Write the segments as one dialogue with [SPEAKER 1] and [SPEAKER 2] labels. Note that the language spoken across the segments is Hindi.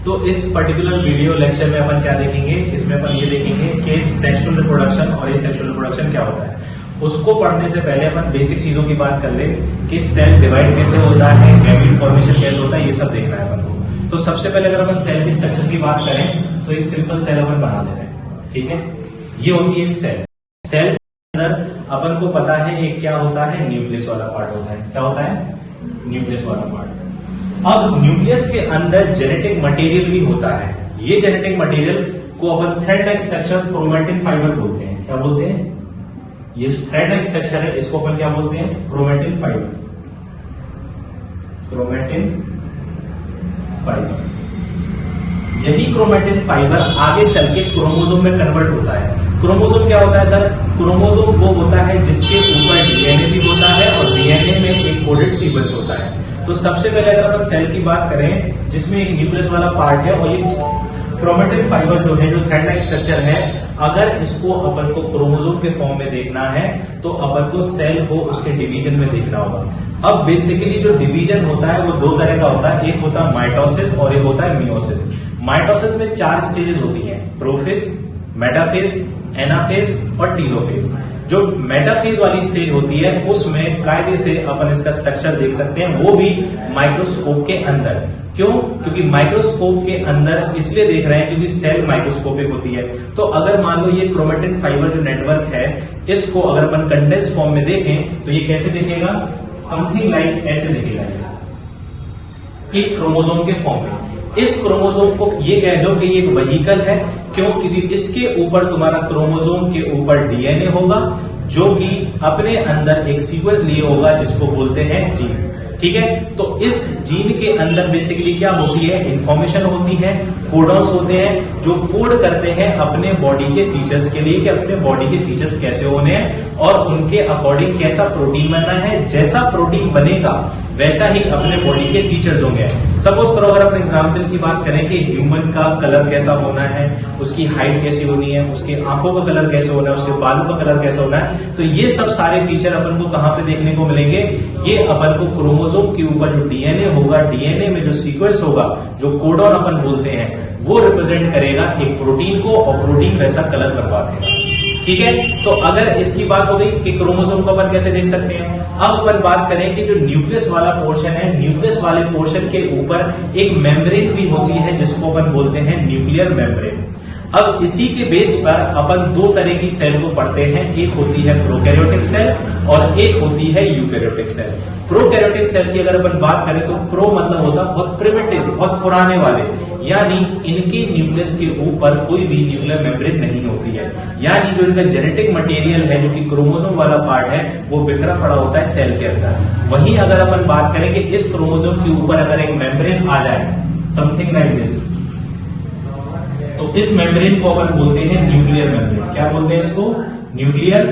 [SPEAKER 1] तो इस पर्टिकुलर वीडियो लेक्चर में अपन क्या देखेंगे, इसमें अपन ये देखेंगे कि सेक्सुअल रिप्रोडक्शन और ये सेक्सुअल रिप्रोडक्शन क्या होता है। उसको पढ़ने से पहले अपन बेसिक चीजों की बात कर ले कि सेल डिवाइड कैसे होता है, गैमेट फॉर्मेशन कैसे होता है, ये सब देखना है अपन को। तो सबसे पहले अगर अपन सेल के स्ट्रक्चर की बात करें तो एक सिंपल सेल अपन बना ले रहे हैं, ठीक है। ये होती है एक सेल। सेल के अंदर अपन को पता है एक क्या होता है, न्यूक्लियस वाला पार्ट होता है। क्या होता है? न्यूक्लियस वाला पार्ट। अब न्यूक्लियस के अंदर जेनेटिक मटेरियल भी होता है। ये जेनेटिक मटेरियल को अपन thread like structure chromatin fibre बोलते हैं। क्या बोलते हैं? ये थ्रेड लाइक स्ट्रक्चर है, इसको अपन क्या बोलते हैं? Chromatin fibre. Chromatin fibre. यही क्रोमैटिन फाइबर आगे चल के क्रोमोसोम में कन्वर्ट होता है। क्रोमोसोम क्या होता है सर? क्रोमोसोम वो होता है जिसके ऊपर डीएनए भी होता है और डीएनए में एक कोडेड सीक्वेंस होता है। तो सबसे पहले अगर अपन सेल की बात करें जिसमें एक न्यूक्लियस वाला पार्ट है और ये क्रोमैटिन फाइबर जो है, जो थ्रेड लाइक स्ट्रक्चर है, अगर इसको अपन को क्रोमोसोम के फॉर्म में देखना है तो अपन को सेल को उसके डिवीजन में देखना होगा। अब बेसिकली जो डिवीजन होता है वो दो तरह का होता है, एक होता है माइटोसिस और एक होता है मियोसिस। माइटोसिस में 4 स्टेजेस होती हैं, प्रोफेज, मेटाफेज, एनाफेज और टीलोफेज। जो मेटाफेज वाली स्टेज होती है उसमें कायदे से अपन इसका स्ट्रक्चर देख सकते हैं, वो भी माइक्रोस्कोप के अंदर। क्यों? क्योंकि माइक्रोस्कोप के अंदर इसलिए देख रहे हैं क्योंकि सेल माइक्रोस्कोपिक होती है। तो अगर मान लो ये क्रोमैटिन फाइबर जो नेटवर्क है, इसको अगर अपन कंडेंस फॉर्म में देखें तो ये कैसे दिखेगा? समथिंग लाइक ऐसे दिखेगा, एक क्रोमोसोम के फॉर्म में। इस क्रोमोसोम को ये कह दो कि ये एक व्हीकल है। क्यों? क्योंकि इसके ऊपर तुम्हारा क्रोमोसोम के ऊपर डीएनए होगा जो कि अपने अंदर एक सीक्वेंस लिए होगा जिसको बोलते हैं जीन, ठीक है। तो इस जीन के अंदर बेसिकली क्या होती है? इंफॉर्मेशन होती है, कोडॉन्स होते हैं जो कोड करते हैं अपने बॉडी के फीचर्स के लिए कि अपने बॉडी के फीचर्स कैसे होने हैं और उनके अकॉर्डिंग कैसा प्रोटीन बनना है। जैसा प्रोटीन बनेगा वैसा ही अपने बॉडी के फीचर्स होंगे। सपोज करो अगर अपन एग्जाम्पल की बात करें कि ह्यूमन का कलर कैसा होना है, उसकी हाइट कैसी होनी है, उसके आंखों का कलर कैसे होना है, उसके बालों का कलर कैसा होना है, तो ये सब सारे फीचर अपन को कहां पे देखने को मिलेंगे? ये अपन को क्रोमोसोम के ऊपर जो डीएनए होगा, डीएनए में जो सीक्वेंस होगा, जो कोडॉन अपन बोलते हैं, वो रिप्रेजेंट करेगा एक प्रोटीन को और प्रोटीन वैसा कलर बनवा देगा, ठीक है। तो अगर इसकी बात हो गई कि क्रोमोसोम को अपन कैसे देख सकते हैं, अब अपन बात करें कि जो न्यूक्लियस वाला पोर्शन है, न्यूक्लियस वाले पोर्शन के ऊपर एक मेम्ब्रेन भी होती है जिसको अपन बोलते हैं न्यूक्लियर मेम्ब्रेन। अब इसी के बेस पर अपन दो तरह की सेल को पढ़ते हैं, एक होती है प्रोकैरियोटिक सेल और एक होती है यूकैरियोटिक सेल। प्रोकैरियोटिक सेल की अगर अपन बात करें तो प्रो मतलब होता है बहुत प्रिमिटिव, बहुत पुराने वाले, यानी इनके न्यूक्लियस के ऊपर कोई भी न्यूक्लियर मेम्ब्रेन नहीं होती है। यानी जो इनका जेनेटिक मटेरियल है, जो कि क्रोमोसोम वाला पार्ट है, वो बिखरा पड़ा होता है सेल के अंदर। वहीं अगर अपन बात करें कि इस क्रोमोसोम के ऊपर अगर एक मेम्ब्रेन आ जाए, समथिंग लाइक दिस, तो इस मेम्ब्रेन को अपन बोलते हैं न्यूक्लियर मेम्ब्रेन। क्या बोलते हैं इसको? Nuclear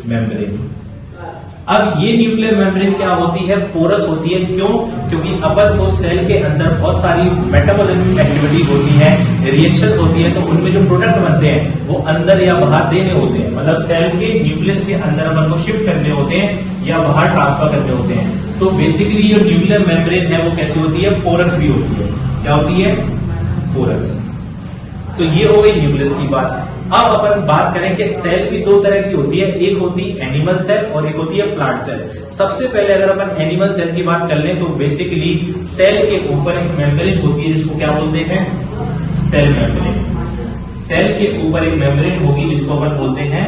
[SPEAKER 1] membrane. अब ये न्यूक्लियर मेम्ब्रेन क्या होती है? पोरस होती है। क्यों? क्योंकि अपन को सेल के अंदर बहुत सारी मेटाबॉलिक एक्टिविटीज होती है, रिएक्शंस होती है, तो उनमें जो प्रोडक्ट बनते हैं वो अंदर या बाहर देने होते हैं। मतलब सेल के न्यूक्लियस के अंदर अपन को शिफ्ट करने होते हैं या बाहर ट्रांसफर करने होते हैं। तो बेसिकली जो न्यूक्लियर मेम्ब्रेन है वो कैसी होती है? पोरस भी होती है। क्या होती है? पोरस। तो ये हो गई न्यूक्लियस की बात। अब अपन बात करें कि सेल भी दो तरह की होती है, एक होती है एनिमल सेल और एक होती है प्लांट सेल। सबसे पहले अगर अपन एनिमल सेल की बात कर लें तो बेसिकली सेल के ऊपर एक मेम्ब्रेन होती है जिसको क्या बोलते हैं? Cell membrane. सेल के ऊपर एक मेम्ब्रेन होगी जिसको अपन बोलते हैं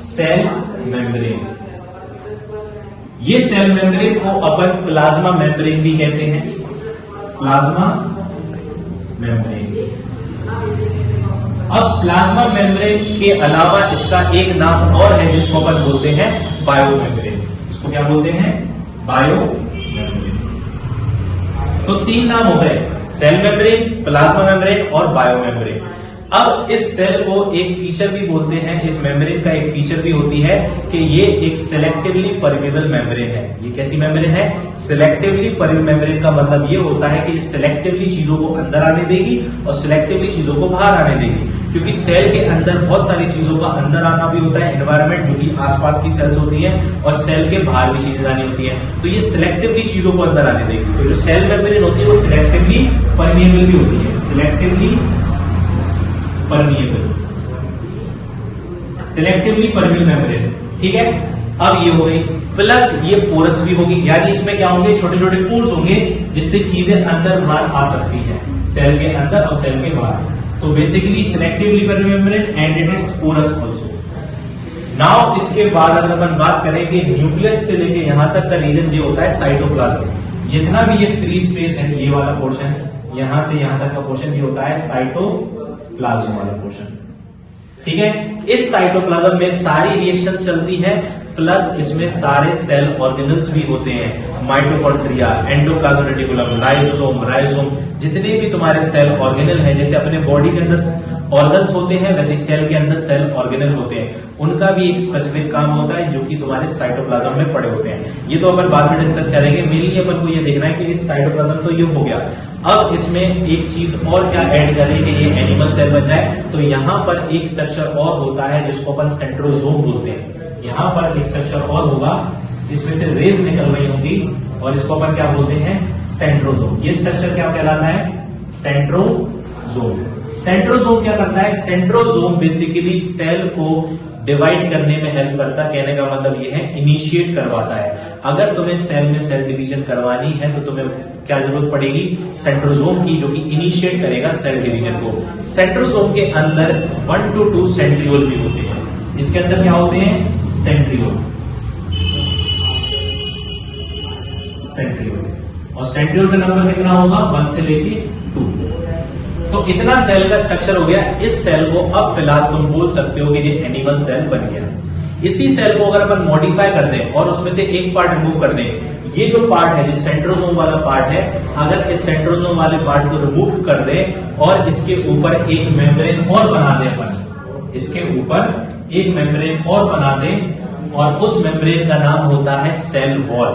[SPEAKER 1] सेल मेम्ब्रेन। ये सेल मेम्ब्रेन को अपन प्लाज्मा मेम्ब्रेन भी कहते हैं, प्लाज्मा मेम्ब्रेन। अब प्लाज्मा मेम्ब्रेन के अलावा इसका एक नाम और है जिसको अपन बोलते हैं बायो मेम्ब्रेन। इसको क्या बोलते हैं? Bio membrane. तो 3 नाम हो गए, सेल मेम्ब्रेन, प्लाज्मा मेम्ब्रेन और बायो मेम्ब्रेन। अब इस सेल को एक फीचर भी बोलते हैं, इस मेम्ब्रेन का एक फीचर भी होती है कि ये एक सिलेक्टिवली परमेबल मेम्ब्रेन है। ये कैसी मेम्ब्रेन है? सिलेक्टिवली परमेबल मेम्ब्रेन का मतलब ये होता है कि सिलेक्टिवली चीजों को अंदर आने देगी और सिलेक्टिवली चीजों को बाहर आने देगी। क्योंकि सेल के अंदर बहुत सारी चीजों का अंदर आना भी होता है, एनवायरमेंट जो कि आसपास की सेल्स होती हैं, और सेल के बाहर भी चीजें आनी होती हैं, तो ये सिलेक्टिवली चीजों को अंदर आने देगी। तो जो सेल मेम्ब्रेन होती है वो सिलेक्टिवली परमिएबल भी होती है, selectively permeable, selectively permeable membrane, ठीक है। अब ये हो गई, प्लस ये पोरस भी होगी, यानी इसमें क्या होंगे, छोटे छोटे पोर्स होंगे जिससे चीजें अंदर बाहर आ सकती है, सेल के अंदर और सेल के बाहर। तो basically selectively permeable membrane and it is porous also. Now इसके बाद अगर अपन बात करें कि न्यूक्लियस से लेके यहां तक का रीजन जो होता है साइटोप्लाज्म, जितना भी ये फ्री स्पेस है, ये वाला पोर्शन, यहां से यहां तक का पोर्शन ये होता है साइटोप्लाज्म वाला पोर्शन, ठीक है। इस साइटोप्लाज्म में सारी रिएक्शंस चलती है, प्लस इसमें सारे सेल ऑर्गेनल्स भी होते हैं, माइटोकॉन्ड्रिया, एंडोप्लाज्म रेटिकुलम, राइजोम, जितने भी तुम्हारे सेल ऑर्गेनल हैं, जैसे अपने बॉडी के अंदर ऑर्गन्स होते हैं वैसे सेल के अंदर सेल ऑर्गेनल होते हैं, उनका भी एक स्पेसिफिक काम होता है जो कि तुम्हारे साइटोप्लाज्म में पड़े होते हैं। ये तो अपन बाद में डिस्कस करेंगे, मेनली अपन को ये देखना है कि इस साइटोप्लाज्म तो ये हो गया। अब इसमें एक चीज और क्या ऐड करें कि ये एनिमल सेल बन जाए, तो यहां पर एक स्ट्रक्चर और होता है जिसको अपन सेंट्रोजोम बोलते हैं। यहां पर एक स्ट्रक्चर और होगा, इसमें से रेज निकल रही होंगी और इसको अपन क्या बोलते हैं, सेंट्रोजोम। ये स्ट्रक्चर क्या कहलाता है, सेंट्रोजोम। सेंट्रोजोम क्या करता है, सेंट्रोजोम बेसिकली सेल को डिवाइड करने में हेल्प करता है। कहने का मतलब ये है इनिशिएट करवाता है। अगर तुम्हें सेल में सेल डिवीजन करवानी है तो तुम्हें क्या जरूरत पड़ेगी, सेंट्रोजोम की, जो कि इनिशिएट करेगा सेल डिवीजन को। सेंट्रोजोम के अंदर 1 to 2 सेंट्रियोल भी होते हैं। इसके अंदर क्या होते हैं, सेंट्रियोल, और सेंट्रियोल का नंबर कितना होगा, 1 से लेके 2। तो इतना सेल का स्ट्रक्चर हो गया। इस सेल को अब फिलहाल तुम बोल सकते हो कि ये एनिमल सेल बन गया। इसी सेल को अगर अपन मॉडिफाई कर दें और उसमें से एक पार्ट रिमूव कर दें, ये जो पार्ट है, जो सेंट्रोजोम वाला पार्ट है, अगर इस सेंट्रोजोम वाले पार्ट को रिमूव कर दें और इसके ऊपर एक मेम्ब्रेन और बना दें अपन, इसके ऊपर एक मेम्ब्रेन और बना दें और उस मेम्ब्रेन का नाम होता है सेल वॉल,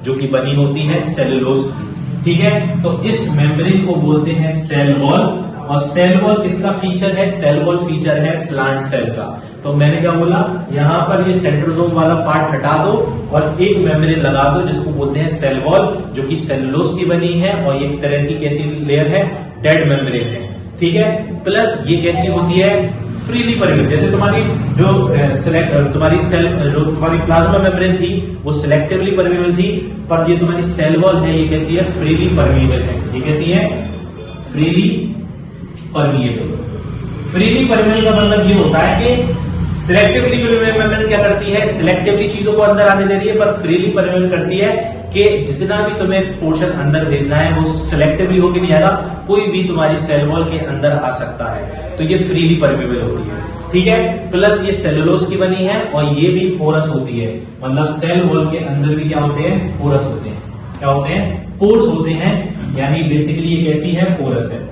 [SPEAKER 1] जो कि बनी होती है सेलुलोज की, ठीक है। तो इस मेम्ब्रेन को बोलते हैं सेल वॉल। और सेल वॉल किसका फीचर है, सेल वॉल फीचर है प्लांट सेल का। तो मैंने क्या बोला, यहां पर ये सेंट्रोजोम वाला पार्ट हटा दो और एक मेम्ब्रेन लगा दो जिसको बोलते हैं सेल वॉल, जो कि सेलुलोज की बनी है और ये एक तरह की कैसी लेयर है, डेड मेम्ब्रेन है, ठीक है। प्लस ये कैसी होती है, फ्रीली परमिएबल। जैसे तुम्हारी जो तुम्हारी सेल, जो तुम्हारी प्लाज्मा मेम्ब्रेन थी वो सिलेक्टिवली परमिएबल थी, पर ये तुम्हारी सेल वॉल है ये कैसी है, फ्रीली परमिएबल है। ये कैसी है, फ्रीली परमिएबल। फ्रीली परमिएबल का मतलब ये होता है कि सिलेक्टिवली परमिएबल क्या करती है, सिलेक्टिवली चीजों को अंदर आने दे रही है, पर फ्रीली परमिएबल करती है कि जितना भी तुम्हें पोर्शन अंदर भेजना है वो सिलेक्टिवली होकर नहीं आएगा, कोई भी तुम्हारी सेल वॉल के अंदर आ सकता है। तो ये फ्रीली परमिएबल होती है, ठीक है। प्लस ये सेलुलोज की बनी है और ये भी पोरस होती है, मतलब सेल वॉल के अंदर भी क्या होते हैं, पोरस होते हैं। क्या होते हैं, पोर्स होते हैं, यानी बेसिकली ये कैसी है, पोरस है।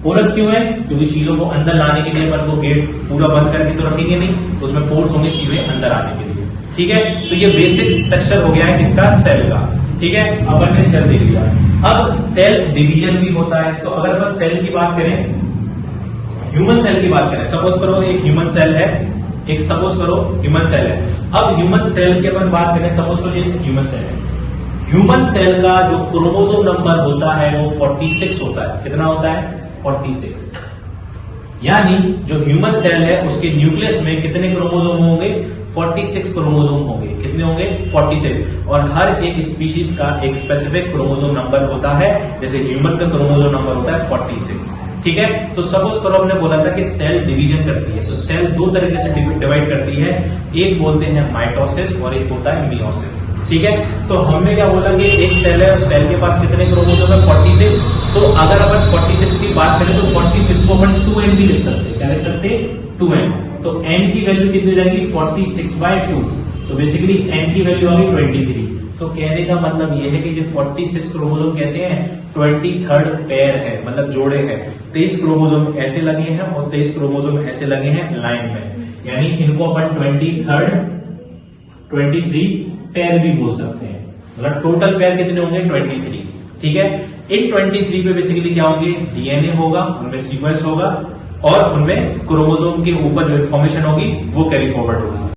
[SPEAKER 1] पोरस क्यों है, क्योंकि चीजों को अंदर लाने के लिए अपन को गेट पूरा बंद करके तो रखेंगे नहीं, तो उसमें पोर्स होंगे चीजें अंदर आने के लिए, ठीक है। तो ये बेसिक स्ट्रक्चर हो गया है किसका, सेल का, ठीक है। अपन ने सेल देख लिया। अब सेल डिवीजन भी होता है। तो अगर अपन सेल की बात करें, ह्यूमन सेल की बात करें, सपोज करो एक ह्यूमन सेल है, एक सपोज करो ह्यूमन सेल है। अब ह्यूमन सेल की अपन बात करें, सपोज करो ये ह्यूमन सेल है। ह्यूमन सेल का जो क्रोमोसोम नंबर होता है वो 46 होता है। कितना होता है, 46। यानी जो ह्यूमन सेल है उसके न्यूक्लियस में कितने क्रोमोसोम होंगे, 46 क्रोमोसोम होंगे। कितने होंगे, 46। और हर एक स्पीशीज का एक स्पेसिफिक क्रोमोसोम नंबर होता है, जैसे ह्यूमन का क्रोमोसोम नंबर होता है 46, ठीक है। तो सपोज करो हमने बोला था कि सेल डिवीजन करती है, तो सेल दो तरीके से डिवाइड करती है, एक बोलते हैं माइटोसिस और एक होता है मियोसिस, ठीक है। तो हमने क्या बोला कि एक सेल है और सेल के पास कितने क्रोमोसोम है, 46। तो अगर अपन 46 की बात करें तो 46 को अपन 2n भी लिख सकते हैं। क्या लिख सकते हैं, 2n। तो n की वैल्यू कितनी रहेगी, 46/2। तो बेसिकली n की वैल्यू आ गई 23। तो कहने का मतलब यह है कि जो 46 क्रोमोसोम कैसे हैं, 23rd पेयर है, मतलब जोड़े हैं। 23 क्रोमोसोम ऐसे लगे हैं और 23 क्रोमोसोम ऐसे लगे हैं लाइन में, यानी इनको अपन 23 पेयर भी बोल सकते हैं। मतलब टोटल पेयर कितने होंगे, 23, ठीक है। इन 23 पे बेसिकली क्या होंगे, डीएनए होगा, उनमें सीक्वेंस होगा, और उनमें क्रोमोसोम के ऊपर जो इंफॉर्मेशन होगी वो कैरी फॉरवर्ड होगी।